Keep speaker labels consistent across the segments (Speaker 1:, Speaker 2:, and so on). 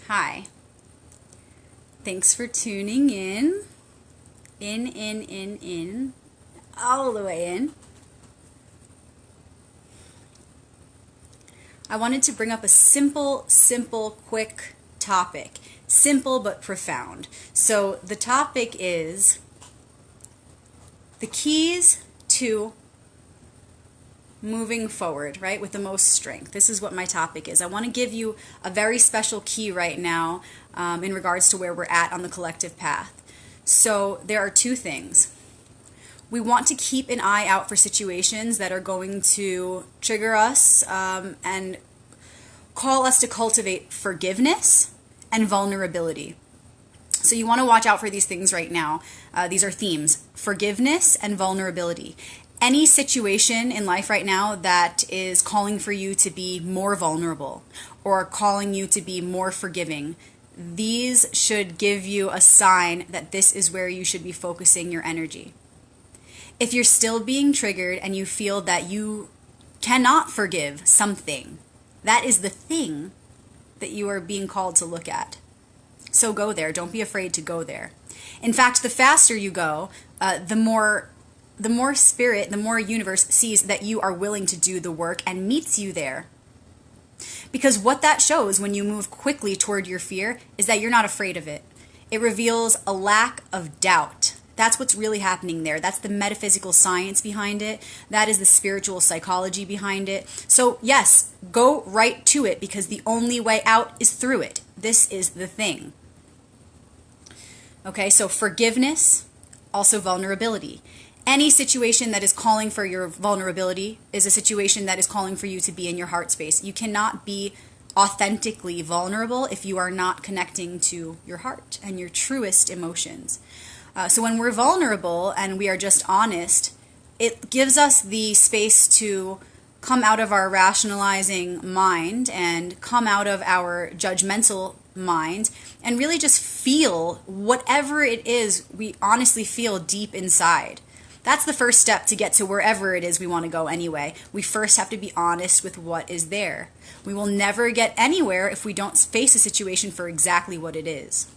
Speaker 1: Hi. Thanks for tuning in. In. All the way in. I wanted to bring up a simple, quick topic. Simple but profound. So the topic is the keys to moving forward, right, with the most strength. This is what my topic is. I want to give you a very special key right now in regards to where we're at on the collective path. So there are two things. We want to keep an eye out for situations that are going to trigger us and call us to cultivate forgiveness and vulnerability. So you want to watch out for these things right now. These are themes: forgiveness and vulnerability. Any situation in life right now that is calling for you to be more vulnerable or calling you to be more forgiving, these should give you a sign that this is where you should be focusing your energy. If you're still being triggered and you feel that you cannot forgive something, that is the thing that you are being called to look at. So go there. Don't be afraid to go there. In fact, the faster you go, the more spirit, the more universe sees that you are willing to do the work and meets you there. Because what that shows when you move quickly toward your fear is that you're not afraid of it. It reveals a lack of doubt. That's what's really happening there. That's the metaphysical science behind it. That is the spiritual psychology behind it. So yes, go right to it because the only way out is through it. This is the thing. Okay, so forgiveness, also vulnerability. Any situation that is calling for your vulnerability is a situation that is calling for you to be in your heart space. You cannot be authentically vulnerable if you are not connecting to your heart and your truest emotions. So when we're vulnerable and we are just honest, it gives us the space to come out of our rationalizing mind and come out of our judgmental mind and really just feel whatever it is we honestly feel deep inside. That's the first step to get to wherever it is we want to go anyway. We first have to be honest with what is there. We will never get anywhere if we don't face a situation for exactly what it is.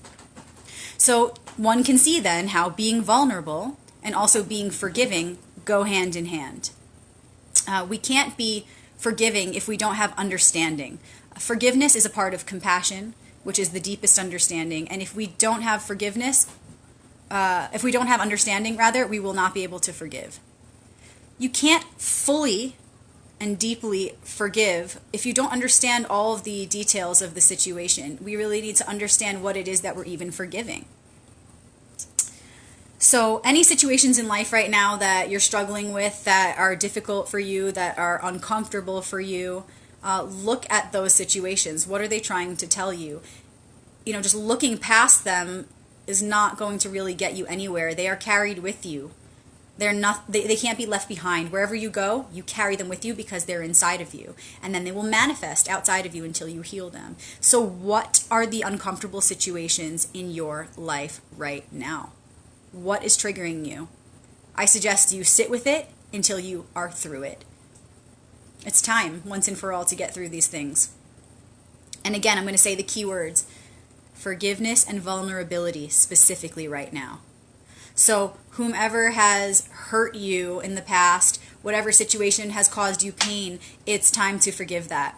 Speaker 1: So one can see then how being vulnerable and also being forgiving go hand in hand. We can't be forgiving if we don't have understanding. Forgiveness is a part of compassion, which is the deepest understanding. And if we don't have forgiveness, if we don't have understanding, we will not be able to forgive. You can't fully and deeply forgive if you don't understand all of the details of the situation. We really need to understand what it is that we're even forgiving. So any situations in life right now that you're struggling with, that are difficult for you, that are uncomfortable for you, look at those situations. What are they trying to tell you? Just looking past them is not going to really get you anywhere. They are carried with you. They can't be left behind. Wherever you go, you carry them with you because they're inside of you. And then they will manifest outside of you until you heal them. So what are the uncomfortable situations in your life right now? What is triggering you? I suggest you sit with it until you are through it. It's time, once and for all, to get through these things. And again, I'm going to say the key words: forgiveness and vulnerability specifically right now. So whomever has hurt you in the past, whatever situation has caused you pain, it's time to forgive that.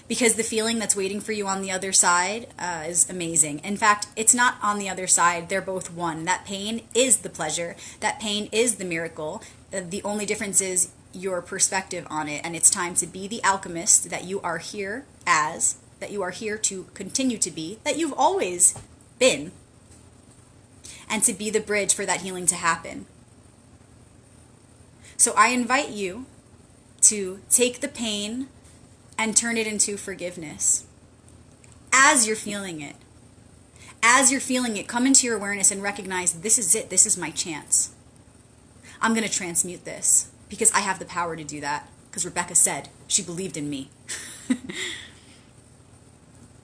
Speaker 1: Because the feeling that's waiting for you on the other side is amazing. In fact, it's not on the other side. They're both one. That pain is the pleasure. That pain is the miracle. The only difference is your perspective on it. And it's time to be the alchemist that you are here as, that you are here to continue to be, that you've always been, and to be the bridge for that healing to happen. So I invite you to take the pain and turn it into forgiveness as you're feeling it. As you're feeling it, come into your awareness and recognize, this is it. This is my chance. I'm going to transmute this because I have the power to do that, because Rebecca said she believed in me.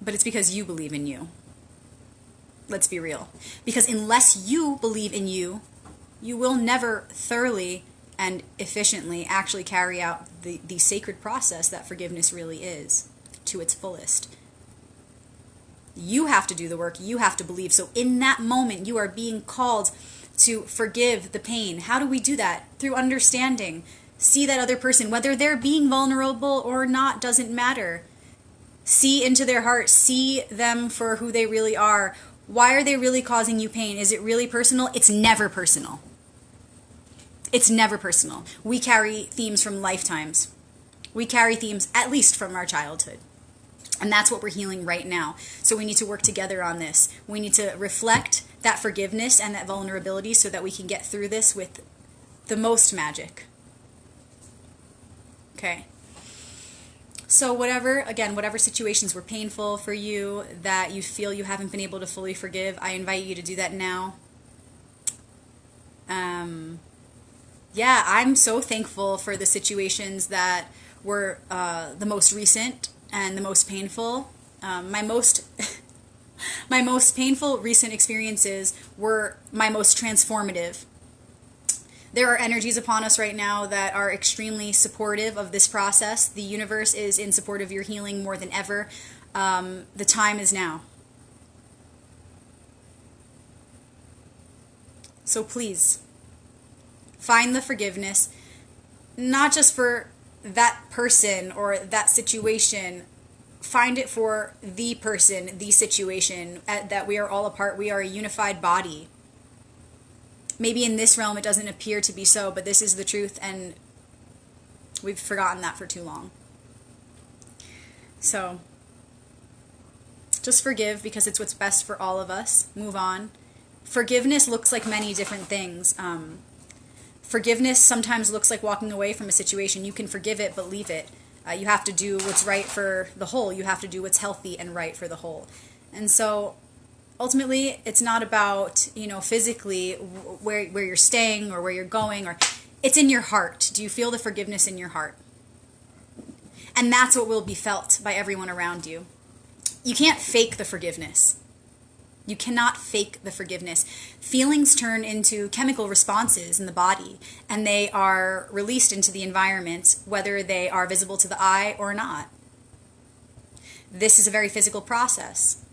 Speaker 1: But it's because you believe in you. Let's be real. Because unless you believe in you, you will never thoroughly and efficiently actually carry out the sacred process that forgiveness really is to its fullest. You have to do the work. You have to believe. So in that moment, you are being called to forgive the pain. How do we do that? Through understanding. See that other person, whether they're being vulnerable or not, doesn't matter. See into their heart. See them for who they really are. Why are they really causing you pain? Is it really personal? It's never personal. It's never personal. We carry themes from lifetimes. We carry themes at least from our childhood. And that's what we're healing right now. So we need to work together on this. We need to reflect that forgiveness and that vulnerability so that we can get through this with the most magic. Okay. So whatever situations were painful for you that you feel you haven't been able to fully forgive, I invite you to do that now. Yeah, I'm so thankful for the situations that were the most recent and the most painful. My most painful recent experiences were my most transformative. There are energies upon us right now that are extremely supportive of this process. The universe is in support of your healing more than ever. The time is now. So please, find the forgiveness, not just for that person or that situation. Find it for the person, the situation, that we are all a part. We are a unified body. Maybe in this realm it doesn't appear to be so, but this is the truth, and we've forgotten that for too long. So just forgive, because it's what's best for all of us. Move on. Forgiveness looks like many different things. Forgiveness sometimes looks like walking away from a situation. You can forgive it, but leave it. You have to do what's right for the whole. You have to do what's healthy and right for the whole. And so ultimately, it's not about, physically where you're staying or where you're going, or it's in your heart. Do you feel the forgiveness in your heart? And that's what will be felt by everyone around you. You can't fake the forgiveness. You cannot fake the forgiveness. Feelings turn into chemical responses in the body, and they are released into the environment, whether they are visible to the eye or not. This is a very physical process.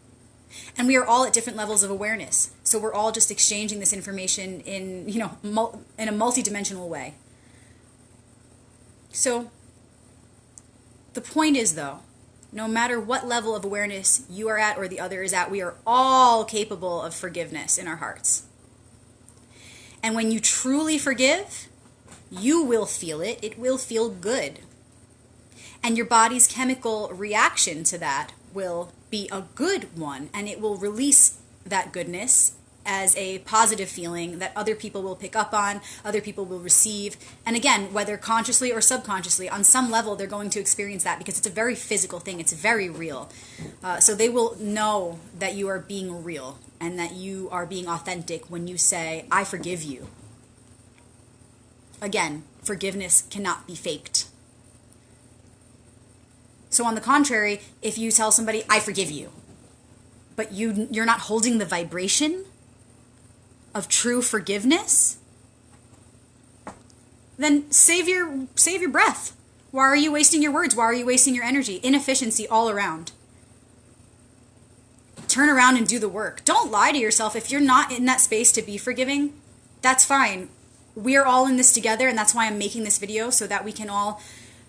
Speaker 1: And we are all at different levels of awareness. So we're all just exchanging this information in, in a multidimensional way. So the point is, though, no matter what level of awareness you are at or the other is at, we are all capable of forgiveness in our hearts. And when you truly forgive, you will feel it. It will feel good. And your body's chemical reaction to that will be a good one, and it will release that goodness as a positive feeling that other people will pick up on, other people will receive. And again, whether consciously or subconsciously, on some level they're going to experience that, because it's a very physical thing. It's very real. So they will know that you are being real and that you are being authentic when you say, I forgive you. Again, forgiveness cannot be faked. So on the contrary, if you tell somebody, I forgive you, but you're not holding the vibration of true forgiveness, then save your breath. Why are you wasting your words? Why are you wasting your energy? Inefficiency all around. Turn around and do the work. Don't lie to yourself. If you're not in that space to be forgiving, that's fine. We are all in this together, and that's why I'm making this video, so that we can all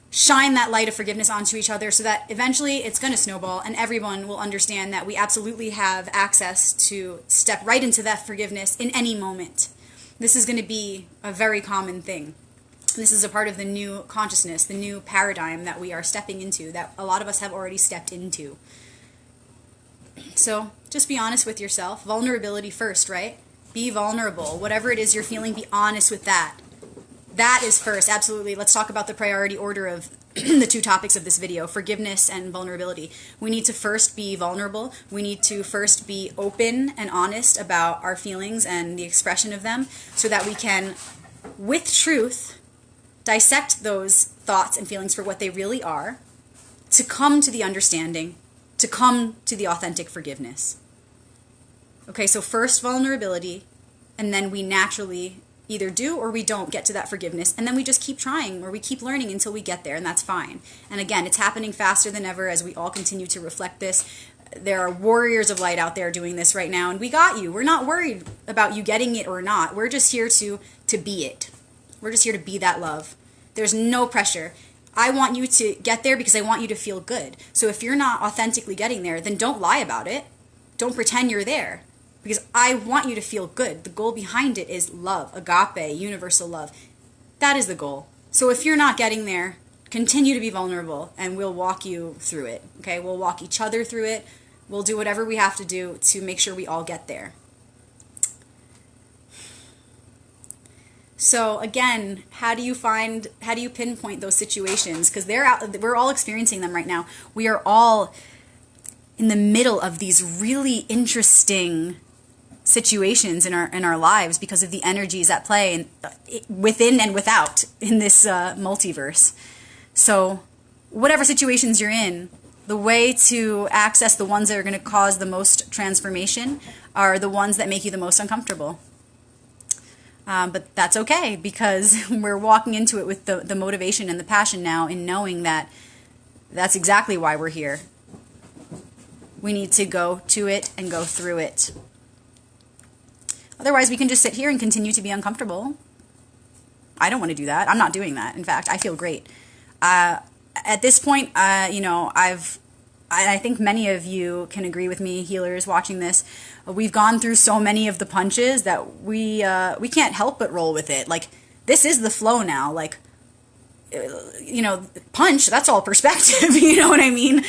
Speaker 1: shine that light of forgiveness onto each other, so that eventually it's going to snowball and everyone will understand that we absolutely have access to step right into that forgiveness in any moment. This is going to be a very common thing. This is a part of the new consciousness, the new paradigm that we are stepping into, that a lot of us have already stepped into. So just be honest with yourself. Vulnerability first, right? Be vulnerable. Whatever it is you're feeling, be honest with that. That is first, absolutely. Let's talk about the priority order of the two topics of this video, forgiveness and vulnerability. We need to first be vulnerable. We need to first be open and honest about our feelings and the expression of them, so that we can, with truth, dissect those thoughts and feelings for what they really are, to come to the understanding, to come to the authentic forgiveness. Okay, so first vulnerability, and then we naturally either do or we don't get to that forgiveness, and then we just keep trying, or we keep learning until we get there, and that's fine. And again, it's happening faster than ever as we all continue to reflect this. there are warriors of light out there doing this right now, and we got you. We're not worried about you getting it or not. We're just here to be it. We're just here to be that love. There's no pressure. I want you to get there because I want you to feel good. So if you're not authentically getting there, then don't lie about it. Don't pretend you're there, because I want you to feel good. The goal behind it is love, agape, universal love. That is the goal. So if you're not getting there, continue to be vulnerable, and we'll walk you through it. Okay? We'll walk each other through it. We'll do whatever we have to do to make sure we all get there. So again, how do you pinpoint those situations? Because we're all experiencing them right now. We are all in the middle of these really interesting situations in our lives because of the energies at play and within and without in this multiverse. So whatever situations you're in, the way to access the ones that are going to cause the most transformation are the ones that make you the most uncomfortable. But that's okay, because we're walking into it with the motivation and the passion now in knowing that that's exactly why we're here. We need to go to it and go through it. Otherwise, we can just sit here and continue to be uncomfortable. I don't want to do that. I'm not doing that. In fact, I feel great. At this point, I think many of you can agree with me, healers watching this. We've gone through so many of the punches that we can't help but roll with it. Like, this is the flow now. Like, punch, that's all perspective. You know what I mean?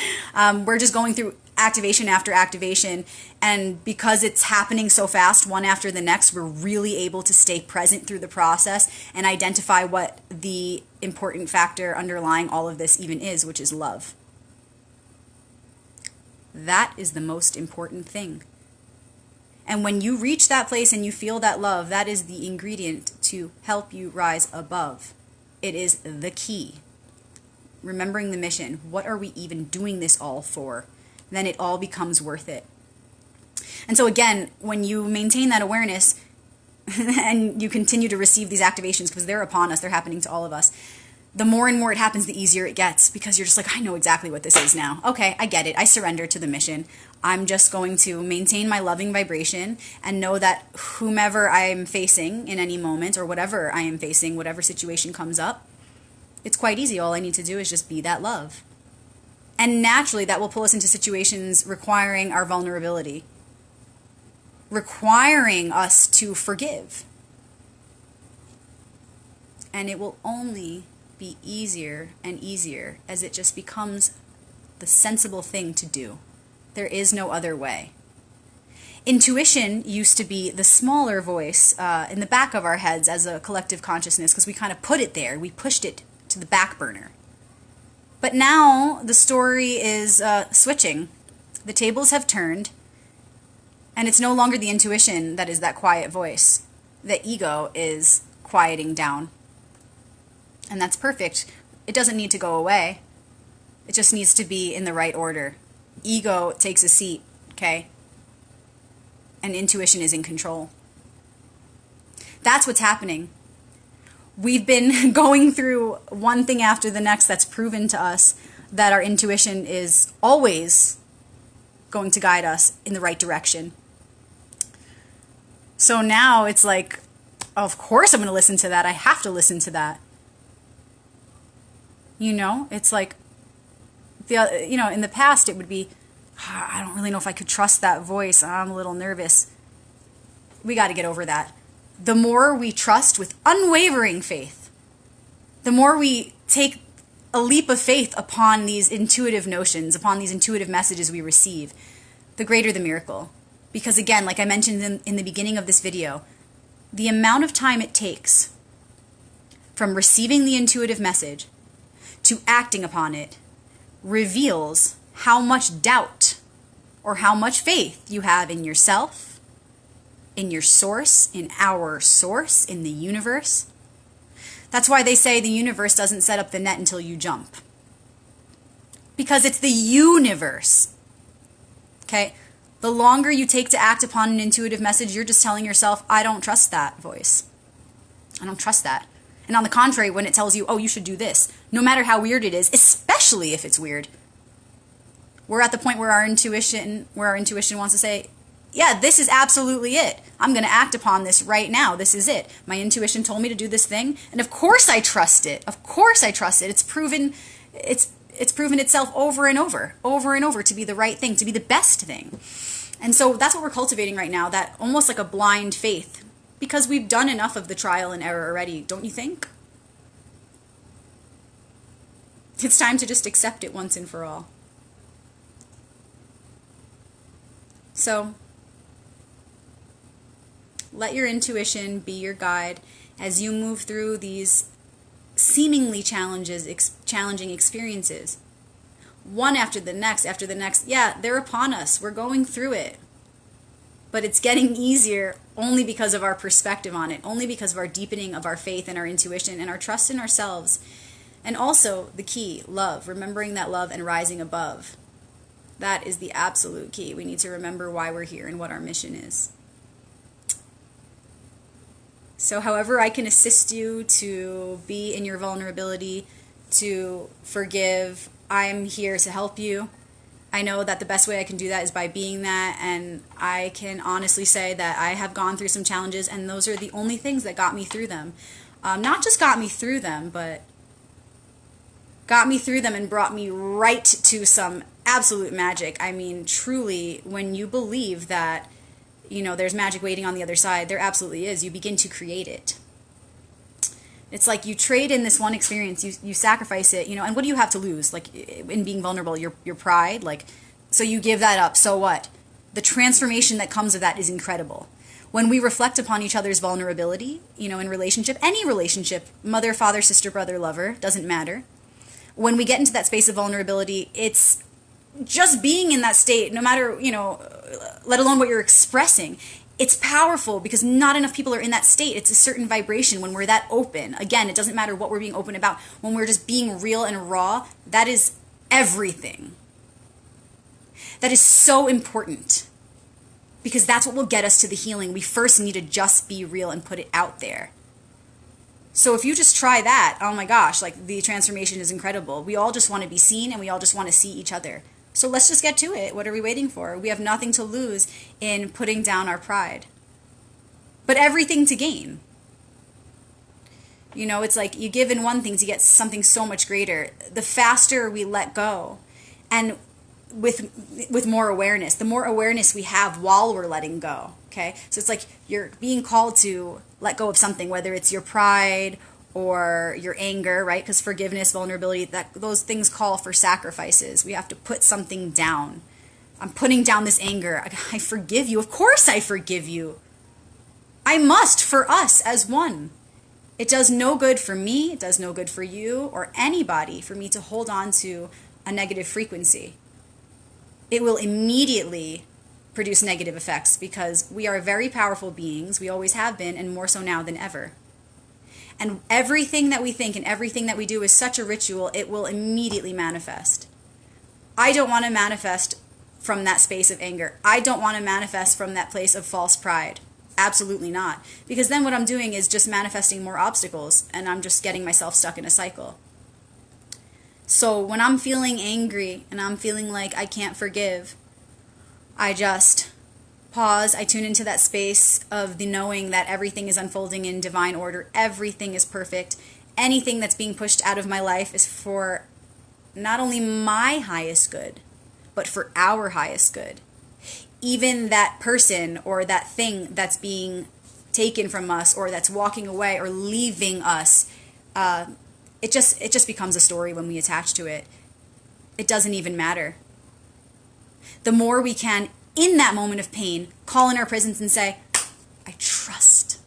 Speaker 1: We're just going through activation after activation, and because it's happening so fast, one after the next, we're really able to stay present through the process and identify what the important factor underlying all of this even is, which is love. That is the most important thing. And when you reach that place and you feel that love, that is the ingredient to help you rise above. It is the key. Remembering the mission. What are we even doing this all for? Then it all becomes worth it. And so again, when you maintain that awareness and you continue to receive these activations, because they're upon us, they're happening to all of us, the more and more it happens, the easier it gets, because you're just like, I know exactly what this is now. Okay, I get it. I surrender to the mission. I'm just going to maintain my loving vibration and know that whomever I am facing in any moment, or whatever I am facing, whatever situation comes up, it's quite easy. All I need to do is just be that love. And naturally, that will pull us into situations requiring our vulnerability, requiring us to forgive. And it will only be easier and easier as it just becomes the sensible thing to do. There is no other way. Intuition used to be the smaller voice in the back of our heads as a collective consciousness, because we kind of put it there. We pushed it to the back burner. But now the story is switching. The tables have turned, and it's no longer the intuition that is that quiet voice. The ego is quieting down. And that's perfect. It doesn't need to go away. It just needs to be in the right order. Ego takes a seat, okay? And intuition is in control. That's what's happening. We've been going through one thing after the next that's proven to us that our intuition is always going to guide us in the right direction. So now it's like, of course I'm going to listen to that. I have to listen to that. It's like, in the past it would be, I don't really know if I could trust that voice. I'm a little nervous. We got to get over that. The more we trust with unwavering faith, the more we take a leap of faith upon these intuitive notions, upon these intuitive messages we receive, the greater the miracle. Because again, like I mentioned in the beginning of this video, the amount of time it takes from receiving the intuitive message to acting upon it reveals how much doubt or how much faith you have in yourself, in your source, in our source, in the universe. That's why they say the universe doesn't set up the net until you jump. Because it's the universe. Okay? The longer you take to act upon an intuitive message, you're just telling yourself, I don't trust that voice. I don't trust that. And on the contrary, when it tells you, oh, you should do this, no matter how weird it is, especially if it's weird, We're at the point where our intuition wants to say, yeah, this is absolutely it. I'm going to act upon this right now. This is it. My intuition told me to do this thing, and of course I trust it. Of course I trust it. It's proven itself over and over to be the right thing, to be the best thing. And so that's what we're cultivating right now, that almost like a blind faith, because we've done enough of the trial and error already, don't you think? It's time to just accept it once and for all. So let your intuition be your guide as you move through these seemingly challenging experiences. One after the next. Yeah, they're upon us. We're going through it. But it's getting easier only because of our perspective on it, only because of our deepening of our faith and our intuition and our trust in ourselves. And also the key, love, remembering that love and rising above. That is the absolute key. We need to remember why we're here and what our mission is. So however I can assist you to be in your vulnerability, to forgive, I'm here to help you. I know that the best way I can do that is by being that, and I can honestly say that I have gone through some challenges, and those are the only things that got me through them. Not just got me through them, but got me through them and brought me right to some absolute magic. I mean, truly, when you believe that there's magic waiting on the other side, there absolutely is. You begin to create it. It's like you trade in this one experience, you sacrifice it, and what do you have to lose? Like in being vulnerable, your pride, so you give that up. So what? The transformation that comes of that is incredible. When we reflect upon each other's vulnerability, in relationship, any relationship, mother, father, sister, brother, lover, doesn't matter. When we get into that space of vulnerability, it's just being in that state, no matter, let alone what you're expressing, it's powerful because not enough people are in that state. It's a certain vibration when we're that open. Again, it doesn't matter what we're being open about. When we're just being real and raw, that is everything. That is so important because that's what will get us to the healing. We first need to just be real and put it out there. So if you just try that, oh my gosh, the transformation is incredible. We all just want to be seen and we all just want to see each other. So let's just get to it. What are we waiting for? We have nothing to lose in putting down our pride, but everything to gain. It's like you give in one thing to get something so much greater. The faster we let go, and with more awareness, the more awareness we have while we're letting go. Okay, so it's like you're being called to let go of something, whether it's your pride or your anger, right? Because forgiveness, vulnerability, those things call for sacrifices. We have to put something down. I'm putting down this anger. I forgive you. Of course I forgive you. I must, for us as one. It does no good for me, it does no good for you or anybody for me to hold on to a negative frequency. It will immediately produce negative effects because we are very powerful beings. We always have been, and more so now than ever. And everything that we think and everything that we do is such a ritual, it will immediately manifest. I don't want to manifest from that space of anger. I don't want to manifest from that place of false pride. Absolutely not. Because then what I'm doing is just manifesting more obstacles and I'm just getting myself stuck in a cycle. So when I'm feeling angry and I'm feeling like I can't forgive, I just pause. I tune into that space of the knowing that everything is unfolding in divine order. Everything is perfect. Anything that's being pushed out of my life is for not only my highest good, but for our highest good. Even that person or that thing that's being taken from us or that's walking away or leaving us, it just becomes a story when we attach to it. It doesn't even matter. The more we can, in that moment of pain, call in our presence and say, I trust.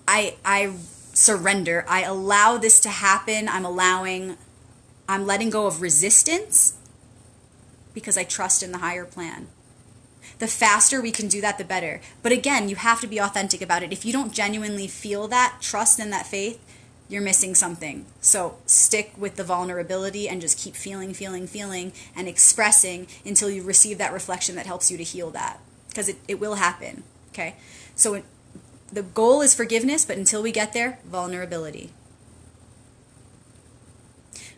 Speaker 1: I surrender. I allow this to happen. I'm letting go of resistance because I trust in the higher plan. The faster we can do that, the better. But again, you have to be authentic about it. If you don't genuinely feel that trust and that faith, you're missing something. So stick with the vulnerability and just keep feeling and expressing until you receive that reflection that helps you to heal that. Because it will happen, okay? So the goal is forgiveness, but until we get there, vulnerability.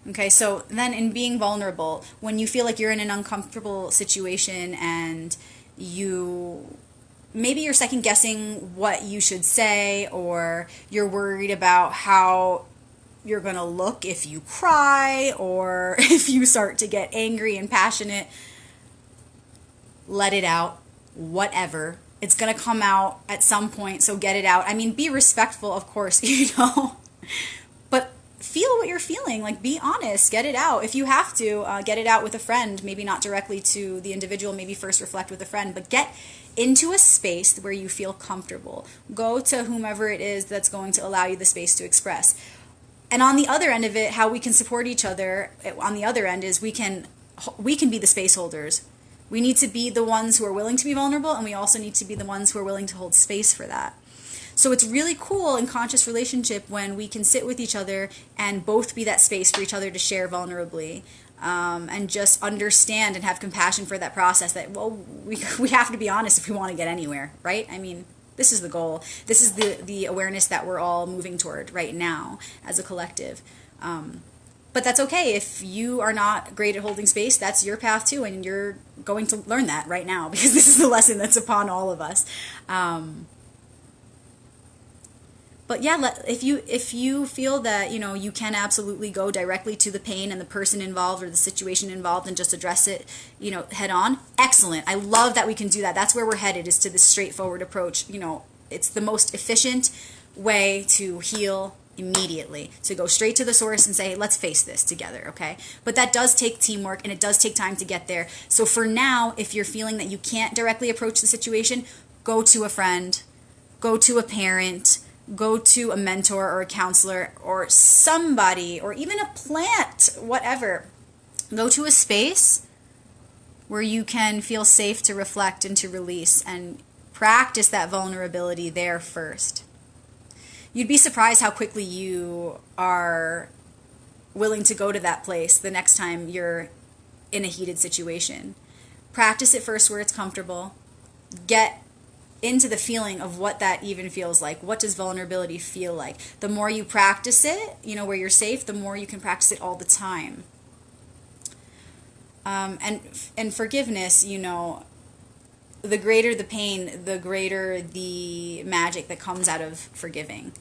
Speaker 1: Okay, so then in being vulnerable, when you feel like you're in an uncomfortable situation and you maybe you're second guessing what you should say, or you're worried about how you're going to look if you cry or if you start to get angry and passionate, let it out, whatever. It's going to come out at some point, so get it out. I mean, be respectful, of course, but feel what you're feeling. Like, be honest, get it out. If you have to, get it out with a friend, maybe not directly to the individual, maybe first reflect with a friend, but get into a space where you feel comfortable. Go to whomever it is that's going to allow you the space to express. And on the other end of it, how we can support each other on the other end is we can be the space holders. We need to be the ones who are willing to be vulnerable, and we also need to be the ones who are willing to hold space for that. So it's really cool in conscious relationship when we can sit with each other and both be that space for each other to share vulnerably, and just understand and have compassion for that process that, well, we have to be honest if we want to get anywhere, right? I mean, this is the goal. This is the awareness that we're all moving toward right now as a collective. But that's okay. If you are not great at holding space, that's your path too, and you're going to learn that right now because this is the lesson that's upon all of us. But yeah, if you feel that you can absolutely go directly to the pain and the person involved or the situation involved and just address it, head on. Excellent. I love that we can do that. That's where we're headed, is to this straightforward approach. It's the most efficient way to heal immediately, to go straight to the source and say, let's face this together, okay? But that does take teamwork and it does take time to get there. So for now, if you're feeling that you can't directly approach the situation, go to a friend, go to a parent, go to a mentor or a counselor or somebody, or even a plant, whatever. Go to a space where you can feel safe to reflect and to release, and practice that vulnerability there first. You'd be surprised how quickly you are willing to go to that place the next time you're in a heated situation. Practice it first where it's comfortable. Get into the feeling of what that even feels like. What does vulnerability feel like? The more you practice it, where you're safe, the more you can practice it all the time. And forgiveness, the greater the pain, the greater the magic that comes out of forgiving.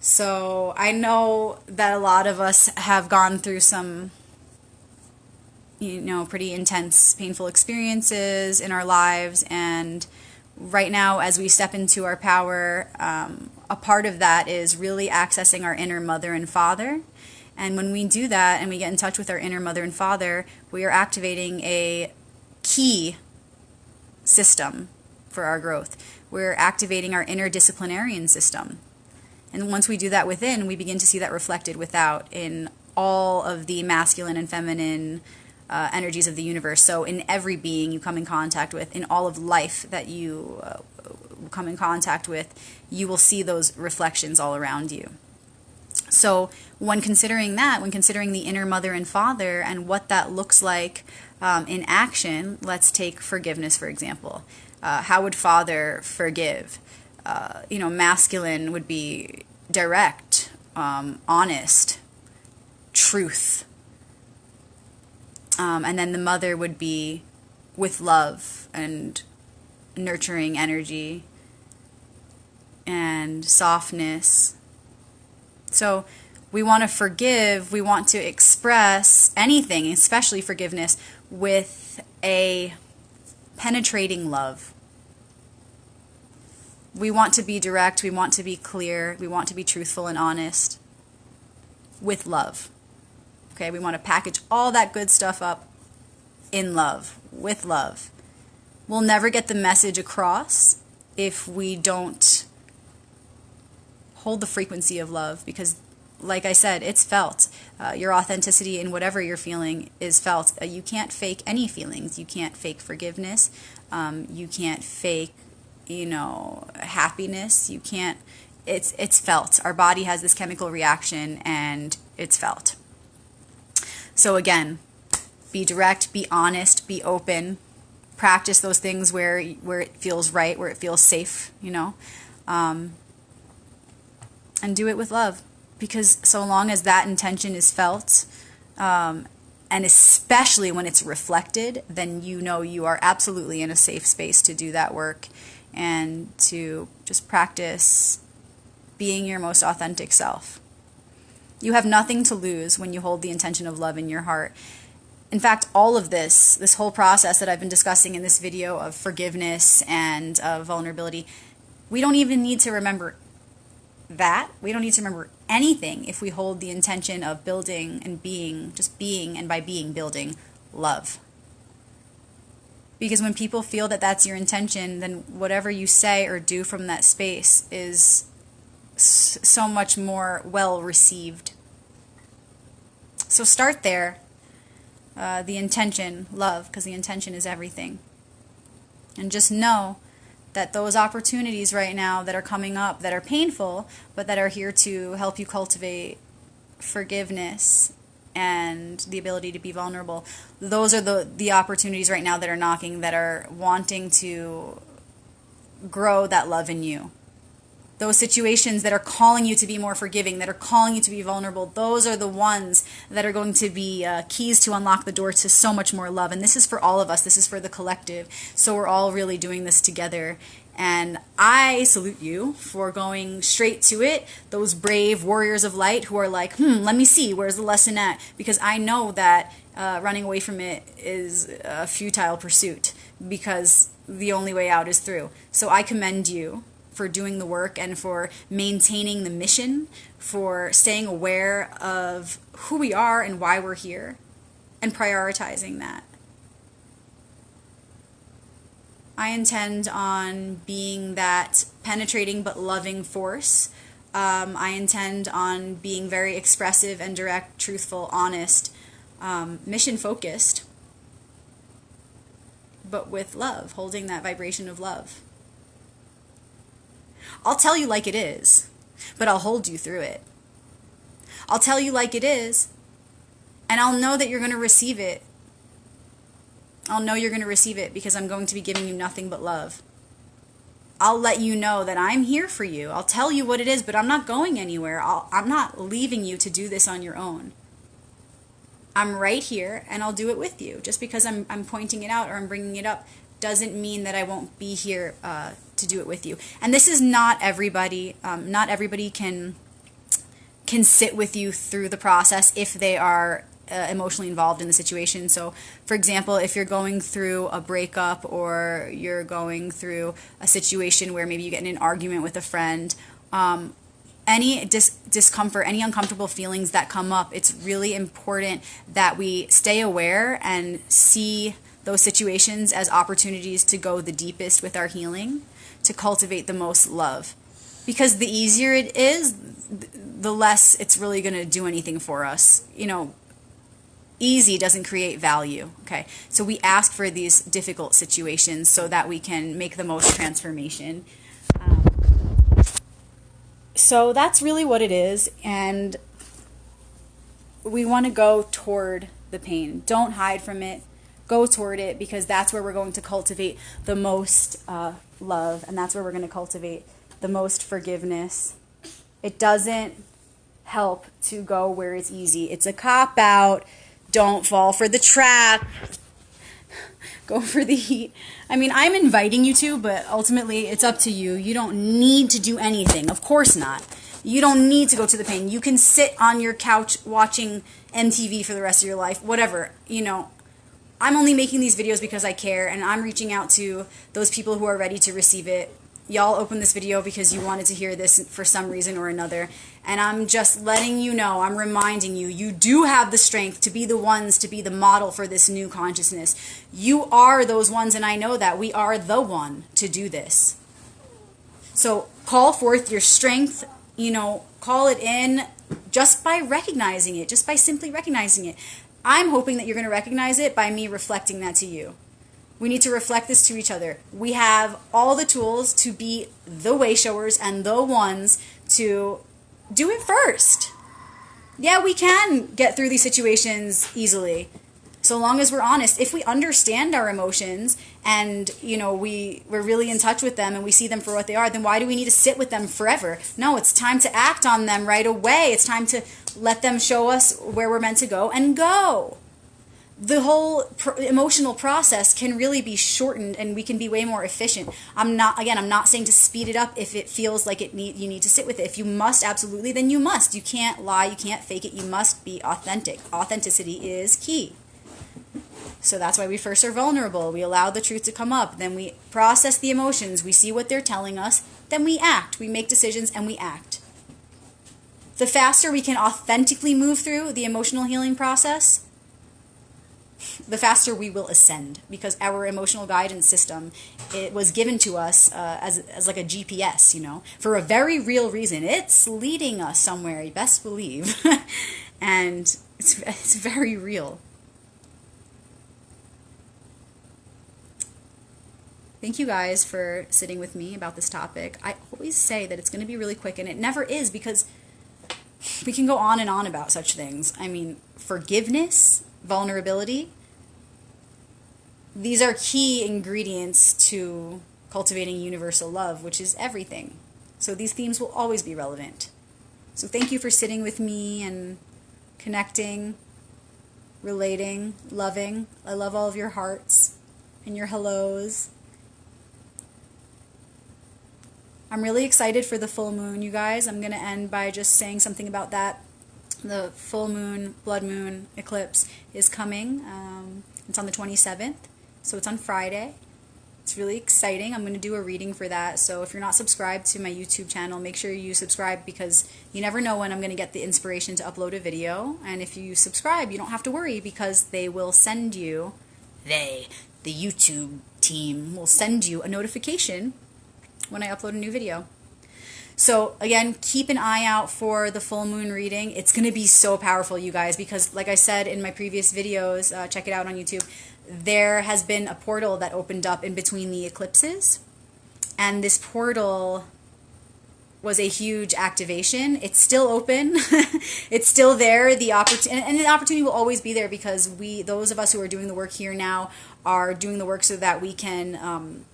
Speaker 1: So I know that a lot of us have gone through some, pretty intense, painful experiences in our lives, and right now, as we step into our power, a part of that is really accessing our inner mother and father. And when we do that and we get in touch with our inner mother and father, we are activating a key system for our growth. We're activating our inner disciplinarian system. And once we do that within, we begin to see that reflected without in all of the masculine and feminine energies of the universe. So in every being you come in contact with, in all of life that you come in contact with, you will see those reflections all around you. So when considering the inner mother and father and what that looks like in action, let's take forgiveness, for example. How would father forgive? Masculine would be direct, honest, truth. And then the mother would be with love and nurturing energy and softness. So we want to forgive, we want to express anything, especially forgiveness, with a penetrating love. We want to be direct, we want to be clear, we want to be truthful and honest with love. Okay, we want to package all that good stuff up in love, with love. We'll never get the message across if we don't hold the frequency of love, because, like I said, it's felt. Your authenticity in whatever you're feeling is felt. You can't fake any feelings. You can't fake forgiveness. You can't fake, happiness. You can't. It's felt. Our body has this chemical reaction, and it's felt. So again, be direct, be honest, be open. Practice those things where it feels right, where it feels safe, and do it with love. Because so long as that intention is felt, and especially when it's reflected, then you know you are absolutely in a safe space to do that work and to just practice being your most authentic self. You have nothing to lose when you hold the intention of love in your heart. In fact, all of this whole process that I've been discussing in this video of forgiveness and of vulnerability, we don't even need to remember that. We don't need to remember anything if we hold the intention of building and being, just being, and by being, building love. Because when people feel that that's your intention, then whatever you say or do from that space is so much more well received. So start there. The intention, love, because the intention is everything. And just know that those opportunities right now that are coming up, that are painful, but that are here to help you cultivate forgiveness and the ability to be vulnerable, those are the opportunities right now that are knocking, that are wanting to grow that love in you. Those situations that are calling you to be more forgiving, that are calling you to be vulnerable, those are the ones that are going to be keys to unlock the door to so much more love. And this is for all of us. This is for the collective. So we're all really doing this together. And I salute you for going straight to it. Those brave warriors of light who are like, let me see, where's the lesson at? Because I know that running away from it is a futile pursuit, because the only way out is through. So I commend you for doing the work and for maintaining the mission, for staying aware of who we are and why we're here, and prioritizing that. I intend on being that penetrating but loving force. I intend on being very expressive and direct, truthful, honest, mission-focused, but with love, holding that vibration of love. I'll tell you like it is, but I'll hold you through it. I'll tell you like it is, and I'll know that you're going to receive it. I'll know you're going to receive it because I'm going to be giving you nothing but love. I'll let you know that I'm here for you. I'll tell you what it is, but I'm not going anywhere. I'm not leaving you to do this on your own. I'm right here, and I'll do it with you. Just because I'm pointing it out or I'm bringing it up doesn't mean that I won't be here to do it with you. And this is not everybody. Not everybody can sit with you through the process if they are emotionally involved in the situation. So, for example, if you're going through a breakup or you're going through a situation where maybe you get in an argument with a friend, any discomfort, any uncomfortable feelings that come up, it's really important that we stay aware and see those situations as opportunities to go the deepest with our healing, to cultivate the most love. Because the easier it is, the less it's really going to do anything for us. You know, easy doesn't create value, okay? So we ask for these difficult situations so that we can make the most transformation. So that's really what it is, and we want to go toward the pain. Don't hide from it. Go toward it, because that's where we're going to cultivate the most love, and that's where we're going to cultivate the most forgiveness. It doesn't help to go where it's easy. It's a cop-out. Don't fall for the trap. Go for the heat. I mean, I'm inviting you to, but ultimately it's up to you. You don't need to do anything. Of course not. You don't need to go to the pain. You can sit on your couch watching MTV for the rest of your life, whatever, you know. I'm only making these videos because I care, and I'm reaching out to those people who are ready to receive it. Y'all opened this video because you wanted to hear this for some reason or another, and I'm just letting you know, I'm reminding you, you do have the strength to be the ones to be the model for this new consciousness. You are those ones, and I know that. We are the one to do this. So call forth your strength, you know, call it in just by recognizing it, just by simply recognizing it. I'm hoping that you're going to recognize it by me reflecting that to you. We need to reflect this to each other. We have all the tools to be the way showers and the ones to do it first. Yeah, we can get through these situations easily, so long as we're honest. If we understand our emotions and we're really in touch with them and we see them for what they are, then why do we need to sit with them forever? No, it's time to act on them right away. It's time to let them show us where we're meant to go and go. The whole emotional process can really be shortened and we can be way more efficient. I'm not saying to speed it up if it feels like you need to sit with it. If you must, absolutely, then you must. You can't lie, you can't fake it, you must be authentic. Authenticity is key. So that's why we first are vulnerable. We allow the truth to come up. Then we process the emotions. We see what they're telling us. Then we act. We make decisions and we act. The faster we can authentically move through the emotional healing process, the faster we will ascend, because our emotional guidance system, it was given to us as like a GPS, for a very real reason. It's leading us somewhere, you best believe. And it's very real. Thank you guys for sitting with me about this topic. I always say that it's going to be really quick, and it never is, because we can go on and on about such things. I mean, forgiveness, vulnerability, these are key ingredients to cultivating universal love, which is everything. So these themes will always be relevant. So thank you for sitting with me and connecting, relating, loving. I love all of your hearts and your hellos. I'm really excited for the full moon, you guys. I'm going to end by just saying something about that. The full moon, blood moon eclipse is coming. It's on the 27th, so it's on Friday. It's really exciting. I'm going to do a reading for that. So if you're not subscribed to my YouTube channel, make sure you subscribe, because you never know when I'm going to get the inspiration to upload a video. And if you subscribe, you don't have to worry, because they will send you, the YouTube team will send you a notification when I upload a new video. So again, keep an eye out for the full moon reading. It's going to be so powerful, you guys, because like I said in my previous videos, check it out on YouTube, there has been a portal that opened up in between the eclipses, and this portal was a huge activation. It's still open. It's still there. The opportunity will always be there, because those of us who are doing the work here now are doing the work so that we can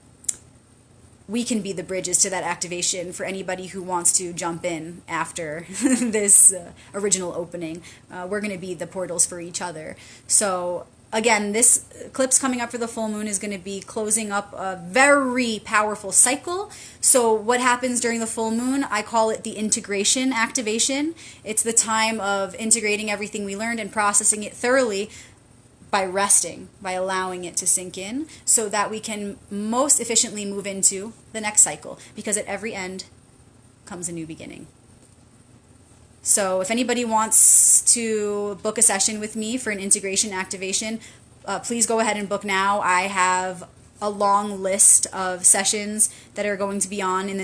Speaker 1: be the bridges to that activation for anybody who wants to jump in after this original opening. We're going to be the portals for each other. So again, this eclipse coming up for the full moon is going to be closing up a very powerful cycle. So what happens during the full moon, I call it the integration activation. It's the time of integrating everything we learned and processing it thoroughly, by resting, by allowing it to sink in, so that we can most efficiently move into the next cycle, because at every end comes a new beginning. So if anybody wants to book a session with me for an integration activation, please go ahead and book now. I have a long list of sessions that are going to be going on in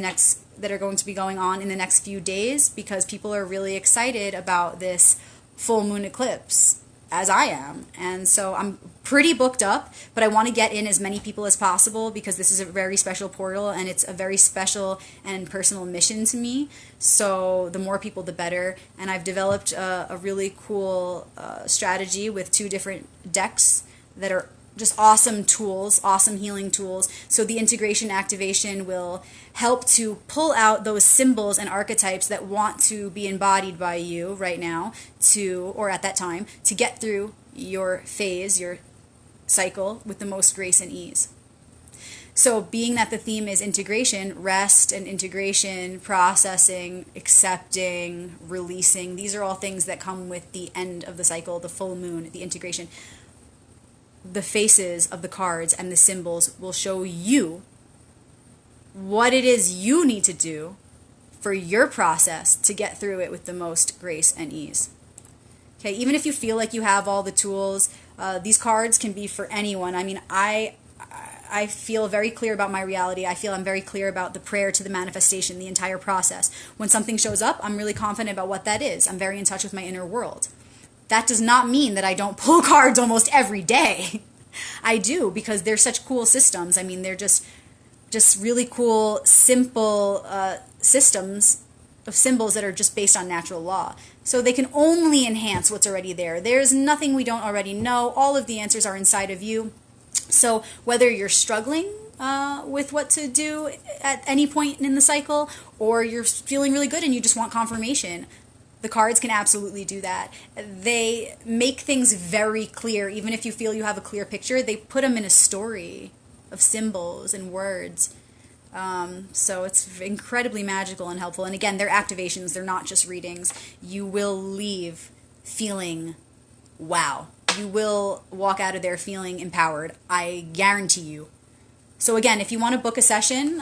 Speaker 1: the next few days, because people are really excited about this full moon eclipse, as I am. And so I'm pretty booked up, but I want to get in as many people as possible, because this is a very special portal and it's a very special and personal mission to me. So the more people, the better. And I've developed a really cool strategy with 2 different decks that are just awesome tools, awesome healing tools. So the integration activation will help to pull out those symbols and archetypes that want to be embodied by you right now, or at that time, to get through your phase, your cycle, with the most grace and ease. So being that the theme is integration, rest and integration, processing, accepting, releasing, these are all things that come with the end of the cycle, the full moon, the integration. The faces of the cards and the symbols will show you what it is you need to do for your process to get through it with the most grace and ease. Okay, even if you feel like you have all the tools, these cards can be for anyone. I mean, I feel very clear about my reality. I feel I'm very clear about the prayer to the manifestation, the entire process. When something shows up, I'm really confident about what that is. I'm very in touch with my inner world. That does not mean that I don't pull cards almost every day. I do, because they're such cool systems. I mean, they're just really cool, simple systems of symbols that are just based on natural law. So they can only enhance what's already there. There's nothing we don't already know. All of the answers are inside of you. So whether you're struggling with what to do at any point in the cycle, or you're feeling really good and you just want confirmation, the cards can absolutely do that. They make things very clear. Even if you feel you have a clear picture, they put them in a story of symbols and words. So it's incredibly magical and helpful. And again, they're activations. They're not just readings. You will leave feeling wow. You will walk out of there feeling empowered. I guarantee you. So again, if you want to book a session,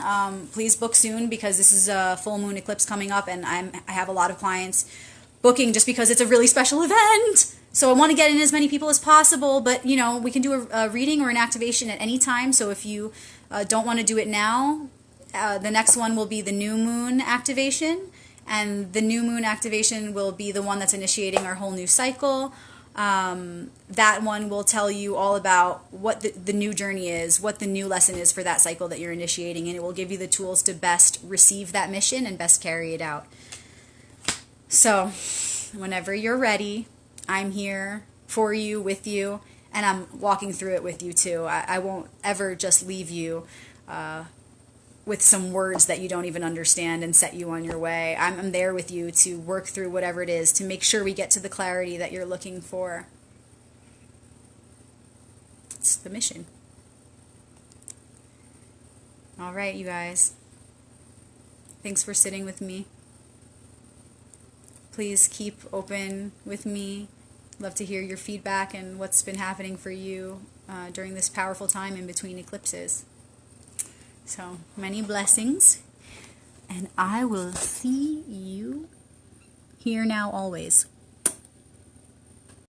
Speaker 1: please book soon, because this is a full moon eclipse coming up, and I have a lot of clients booking just because it's a really special event. So I want to get in as many people as possible, but you know, we can do a reading or an activation at any time. So if you don't want to do it now, the next one will be the new moon activation, and the new moon activation will be the one that's initiating our whole new cycle. That one will tell you all about what the new journey is, what the new lesson is for that cycle that you're initiating, and it will give you the tools to best receive that mission and best carry it out. So whenever you're ready, I'm here for you, with you, and I'm walking through it with you too. I won't ever just leave you with some words that you don't even understand and set you on your way. I'm there with you to work through whatever it is, to make sure we get to the clarity that you're looking for. It's the mission. All right, you guys. Thanks for sitting with me. Please keep open with me. Love to hear your feedback and what's been happening for you during this powerful time in between eclipses. So, many blessings, and I will see you here now always.